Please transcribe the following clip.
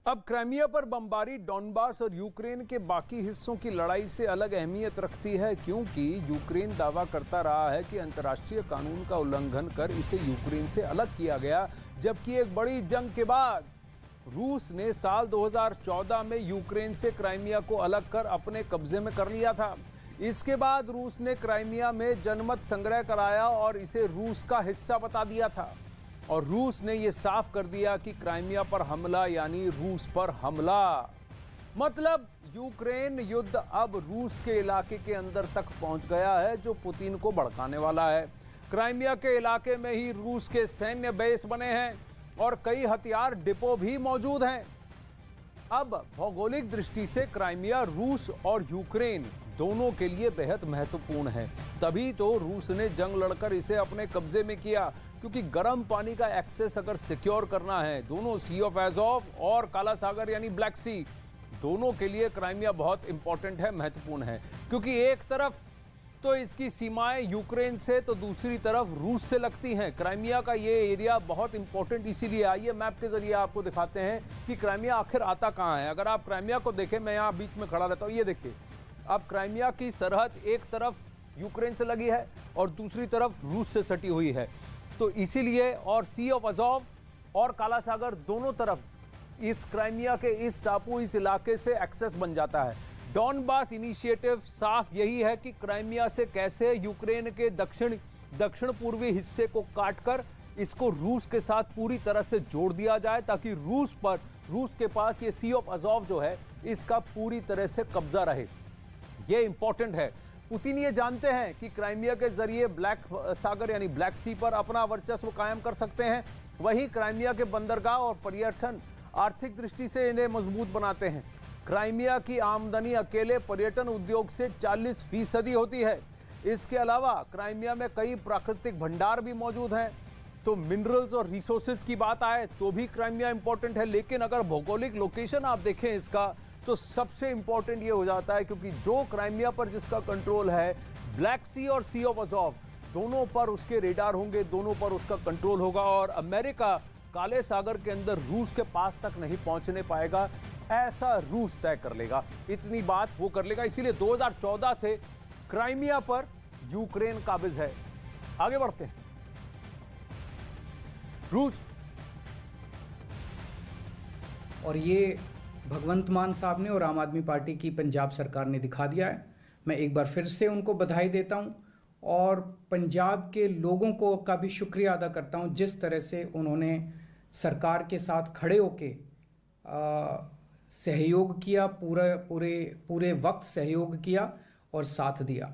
अब क्राइमिया पर बमबारी डॉनबास और यूक्रेन के बाकी हिस्सों की लड़ाई से अलग अहमियत रखती है, क्योंकि यूक्रेन दावा करता रहा है कि अंतर्राष्ट्रीय कानून का उल्लंघन कर इसे यूक्रेन से अलग किया गया, जबकि एक बड़ी जंग के बाद रूस ने साल 2014 में यूक्रेन से क्राइमिया को अलग कर अपने कब्जे में कर लिया था। इसके बाद रूस ने क्राइमिया में जनमत संग्रह कराया और इसे रूस का हिस्सा बता दिया था, और रूस ने यह साफ कर दिया कि क्राइमिया पर हमला यानी रूस पर हमला। मतलब यूक्रेन युद्ध अब रूस के इलाके के अंदर तक पहुंच गया है, जो पुतिन को भड़काने वाला है। क्राइमिया के इलाके में ही रूस के सैन्य बेस बने हैं और कई हथियार डिपो भी मौजूद हैं। अब भौगोलिक दृष्टि से क्राइमिया रूस और यूक्रेन दोनों के लिए बेहद महत्वपूर्ण है। तभी तो रूस ने जंग लड़कर इसे अपने कब्जे में किया, क्योंकि गर्म पानी का एक्सेस अगर सिक्योर करना है, दोनों सी ऑफ एज़ोव और काला सागर यानी ब्लैक सी, दोनों के लिए क्राइमिया बहुत इंपॉर्टेंट है, महत्वपूर्ण है। क्योंकि एक तरफ तो इसकी सीमाएं यूक्रेन से तो दूसरी तरफ रूस से लगती हैं। क्राइमिया का ये एरिया बहुत इंपॉर्टेंट इसीलिए, आइए मैप के जरिए आपको दिखाते हैं कि क्राइमिया आखिर आता कहाँ है। अगर आप क्राइमिया को देखें, मैं यहाँ बीच में खड़ा रहता हूँ, ये देखिए, अब क्राइमिया की सरहद एक तरफ यूक्रेन से लगी है और दूसरी तरफ रूस से सटी हुई है। तो इसीलिए, और सी ऑफ अज़ोव और काला सागर दोनों तरफ इस क्राइमिया के इस टापू, इस इलाके से एक्सेस बन जाता है। डॉनबास इनिशिएटिव साफ यही है कि क्राइमिया से कैसे यूक्रेन के दक्षिण पूर्वी हिस्से को काटकर इसको रूस के साथ पूरी तरह से जोड़ दिया जाए, ताकि रूस के पास ये सी ऑफ अज़ोव जो है इसका पूरी तरह से कब्जा रहे। ये इंपॉर्टेंट है। पुतिन ये जानते हैं कि क्राइमिया के जरिए ब्लैक सागर यानी ब्लैक सी पर अपना वर्चस्व कायम कर सकते हैं। वहीं क्राइमिया के बंदरगाह और पर्यटन आर्थिक दृष्टि से इन्हें मजबूत बनाते हैं। क्राइमिया की आमदनी अकेले पर्यटन उद्योग से 40% होती है। इसके अलावा क्राइमिया में कई प्राकृतिक भंडार भी मौजूद हैं। तो मिनरल्स और रिसोर्सेज की बात आए तो भी क्राइमिया इंपॉर्टेंट है, लेकिन अगर भौगोलिक लोकेशन आप देखें इसका, तो सबसे इंपॉर्टेंट ये हो जाता है, क्योंकि जो क्राइमिया पर जिसका कंट्रोल है, ब्लैक सी और सी ऑफ अज़ोव दोनों पर उसके रेडार होंगे, दोनों पर उसका कंट्रोल होगा, और अमेरिका काले सागर के अंदर रूस के पास तक नहीं पहुंचने पाएगा, ऐसा रूस तय कर लेगा। इतनी बात वो कर लेगा। इसीलिए 2014 से क्राइमिया पर यूक्रेन काबिज है। आगे बढ़ते हैं। रूस और ये भगवंत मान साहब ने और आम आदमी पार्टी की पंजाब सरकार ने दिखा दिया है। मैं एक बार फिर से उनको बधाई देता हूं और पंजाब के लोगों को का भी शुक्रिया अदा करता हूं, जिस तरह से उन्होंने सरकार के साथ खड़े होके सहयोग किया, पूरे वक्त सहयोग किया और साथ दिया।